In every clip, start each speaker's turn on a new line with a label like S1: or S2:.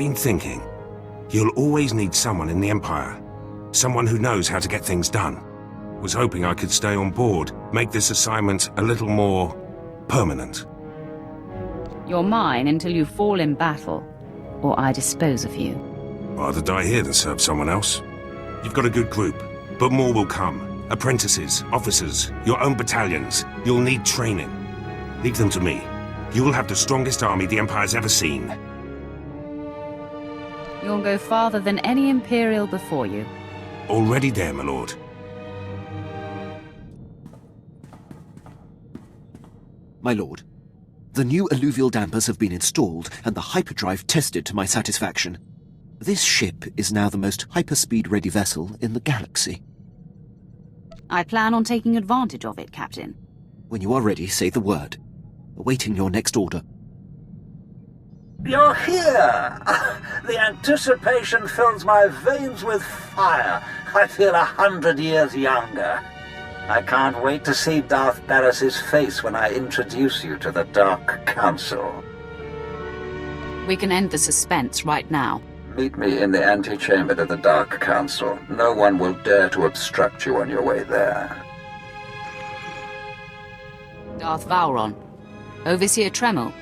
S1: been thinking. You'll always need someone in the Empire. Someone who knows how to get things done. Was hoping I could stay on board, make this assignment a little more permanent.
S2: You're mine until you fall in battle, or I dispose of you.
S1: Rather die here than serve someone else. You've got a good group, but more will come. Apprentices, officers, your own battalions. You'll need training. Leave them to me. You will have the strongest army the Empire's ever seen.
S2: You'll go farther than any Imperial before you.
S1: Already there, my lord.
S3: My lord, the new alluvial dampers have been installed and the hyperdrive tested to my satisfaction. This ship is now the most hyperspeed-ready vessel in the galaxy.
S2: I plan on taking advantage of it, Captain.
S3: When you are ready, say the word. Awaiting your next order.
S4: You're here! The anticipation fills my veins with fire. I feel 100 years younger. I can't wait to see Darth Barris's face when I introduce you to the Dark Council.
S2: We can end the suspense right now.
S4: Meet me in the antechamber to the Dark Council. No one will dare to obstruct you on your way there.
S2: Darth Vowron, Overseer Tremel,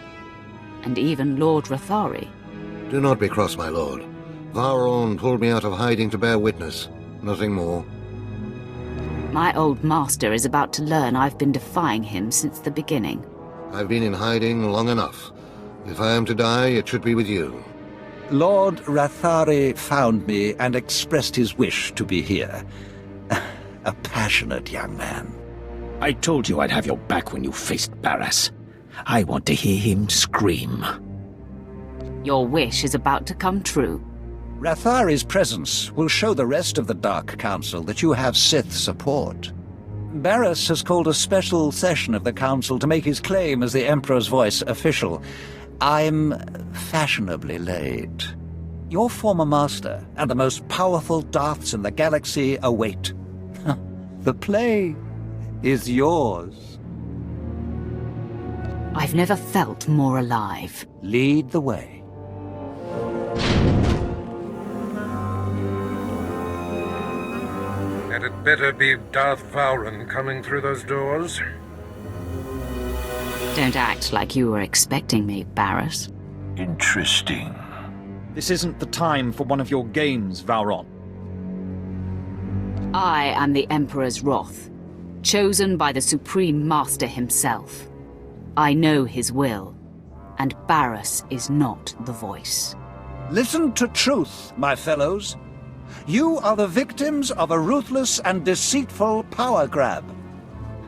S2: and even Lord Rathari.
S5: Do not be cross, my lord. Vowron pulled me out of hiding to bear witness. Nothing more.
S2: My old master is about to learn I've been defying him since the beginning.
S5: I've been in hiding long enough. If I am to die, it should be with you.
S6: Lord Rathari found me and expressed his wish to be here. A passionate young man.
S7: I told you I'd have your back when you faced Barris. I want to hear him scream.
S2: Your wish is about to come true.
S6: Rathari's presence will show the rest of the Dark Council that you have Sith support. Barris has called a special session of the Council to make his claim as the Emperor's voice official. I'm fashionably late. Your former master and the most powerful Darths in the galaxy await. The play is yours.
S2: I've never felt more alive.
S6: Lead the way.
S8: Had it better be Darth Vowron coming through those doors?
S2: Don't act like you were expecting me, Barris.
S7: Interesting.
S9: This isn't the time for one of your games, Vowron.
S2: I am the Emperor's wrath, chosen by the Supreme Master himself. I know his will, and Barris is not the voice.
S6: Listen to truth, my fellows. You are the victims of a ruthless and deceitful power grab.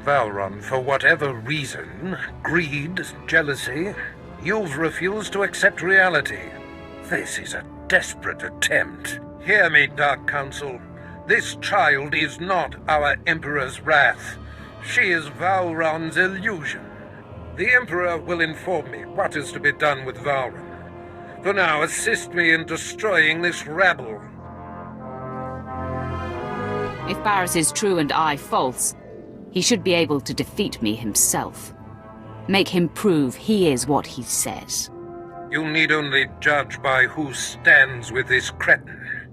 S8: Vowron, for whatever reason, greed, jealousy, you've refused to accept reality. This is a desperate attempt. Hear me, Dark Council. This child is not our Emperor's wrath. She is Vowron's illusion. The Emperor will inform me what is to be done with Vowron. For now, assist me in destroying this rabble.
S2: If Barris is true and I false, he should be able to defeat me himself. Make him prove he is what he says.
S8: You need only judge by who stands with this cretin.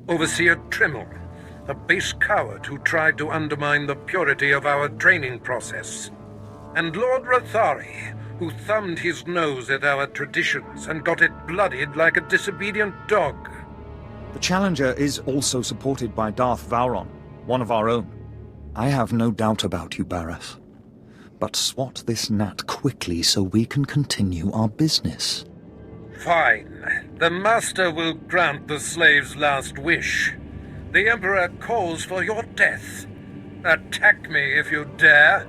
S8: Overseer Tremel, a base coward who tried to undermine the purity of our training process. And Lord Rathari, who thumbed his nose at our traditions and got it bloodied like a disobedient dog.
S9: The Challenger is also supported by Darth Vowron, one of our own. I have no doubt about you, Barris. But swat this gnat quickly so we can continue our business.
S8: Fine. The Master will grant the slave's last wish. The Emperor calls for your death. Attack me if you dare.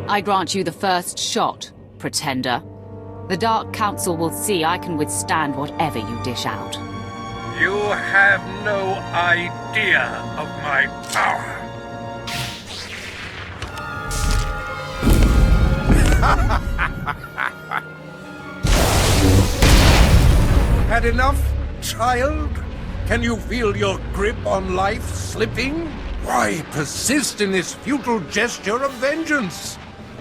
S2: I grant you the first shot, Pretender. The Dark Council will see I can withstand whatever you dish out.
S8: You have no idea of my power.
S10: Had enough, child? Can you feel your grip on life slipping? Why persist in this futile gesture of vengeance?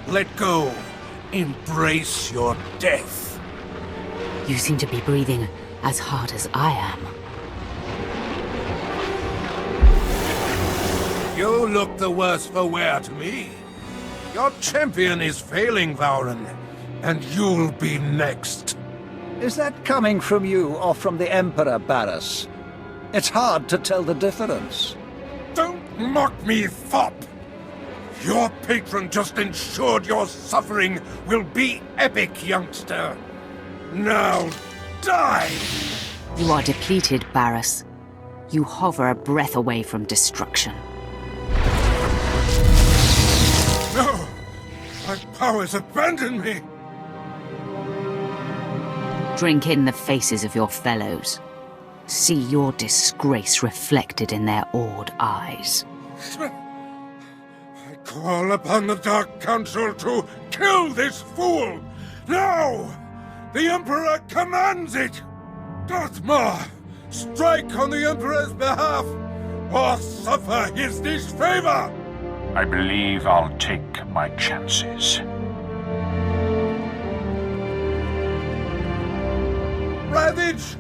S10: Let go. Embrace your death.
S2: You seem to be breathing as hard as I am.
S10: You look the worse for wear to me. Your champion is failing, Vauren, and you'll be next.
S6: Is that coming from you or from the Emperor, Barras? It's hard to tell the difference.
S10: Don't mock me, fop! Your patron just ensured your suffering will be epic, youngster. Now, die!
S2: You are depleted, Barras. You hover a breath away from destruction.
S10: No! My powers abandon me!
S2: Drink in the faces of your fellows. See your disgrace reflected in their awed eyes.
S10: I call upon the Dark Council to kill this fool! Now! The Emperor commands it! Darthmar, strike on the Emperor's behalf, or suffer his disfavor!
S11: I believe I'll take my chances.
S10: Ravage!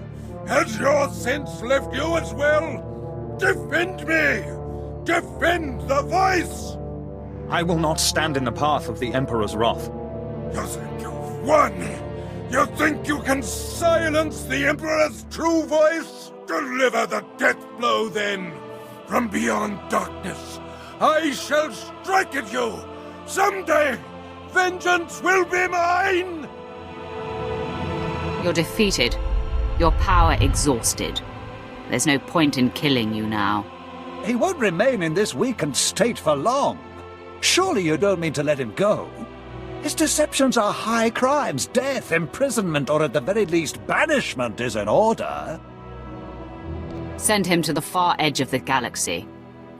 S10: Has your sense left you as well? Defend me! Defend the voice!
S9: I will not stand in the path of the Emperor's wrath.
S10: You think you've won? You think you can silence the Emperor's true voice? Deliver the death blow, then! From beyond darkness, I shall strike at you! Someday, vengeance will be mine!
S2: You're defeated. Your power exhausted. There's no point in killing you now.
S6: He won't remain in this weakened state for long. Surely you don't mean to let him go? His deceptions are high crimes. Death, imprisonment, or at the very least banishment is in order.
S2: Send him to the far edge of the galaxy,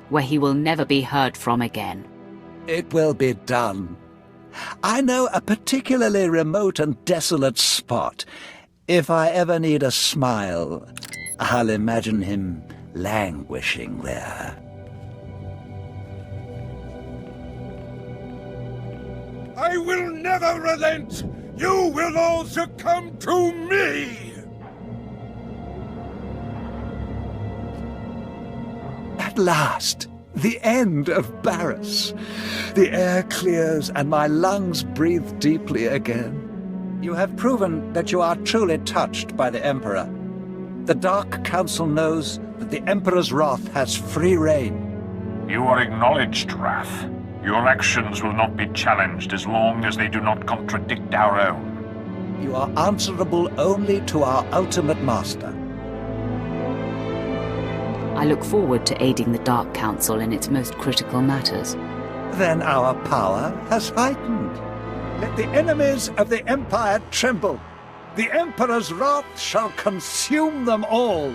S2: where he will never be heard from again.
S6: It will be done. I know a particularly remote and desolate spot. If I ever need a smile, I'll imagine him languishing there.
S10: I will never relent! You will all succumb to me!
S6: At last, the end of Barras. The air clears and my lungs breathe deeply again. You have proven that you are truly touched by the Emperor. The Dark Council knows that the Emperor's wrath has free reign.
S11: You are acknowledged, Wrath. Your actions will not be challenged as long as they do not contradict our own.
S6: You are answerable only to our ultimate master.
S2: I look forward to aiding the Dark Council in its most critical matters.
S6: Then our power has heightened. Let the enemies of the Empire tremble. The Emperor's wrath shall consume them all.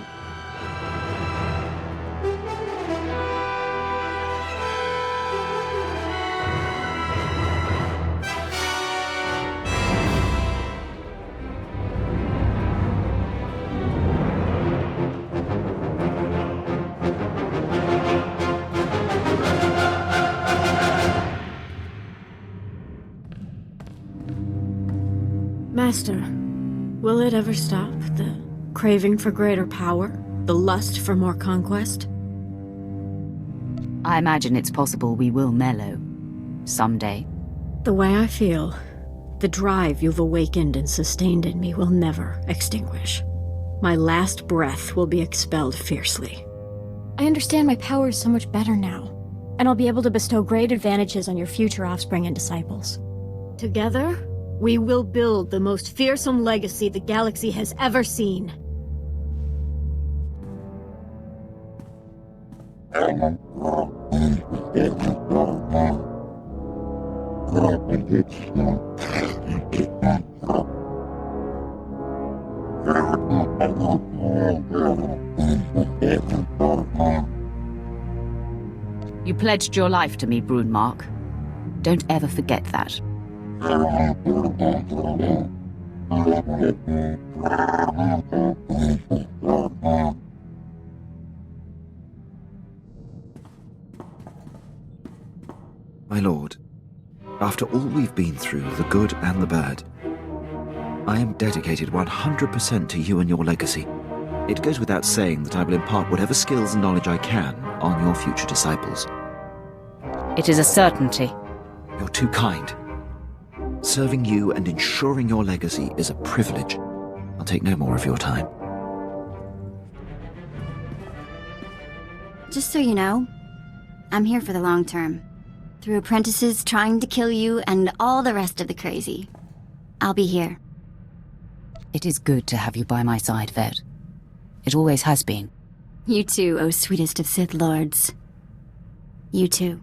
S12: Master, will it ever stop? The craving for greater power? The lust for more conquest?
S2: I imagine it's possible we will mellow. Someday.
S12: The way I feel, the drive you've awakened and sustained in me will never extinguish. My last breath will be expelled fiercely.
S13: I understand my power is so much better now, and I'll be able to bestow great advantages on your future offspring and disciples.
S12: Together, we will build the most fearsome legacy the galaxy has ever seen.
S2: You pledged your life to me, Brunmark. Don't ever forget that.
S3: My lord, after all we've been through, the good and the bad, I am dedicated 100% to you and your legacy. It goes without saying that I will impart whatever skills and knowledge I can on your future disciples.
S2: It is a certainty.
S3: You're too kind. Serving you and ensuring your legacy is a privilege. I'll take no more of your time.
S14: Just so you know, I'm here for the long term. Through apprentices trying to kill you and all the rest of the crazy. I'll be here.
S2: It is good to have you by my side, Vet. It always has been.
S14: You too, O sweetest of Sith Lords. You too.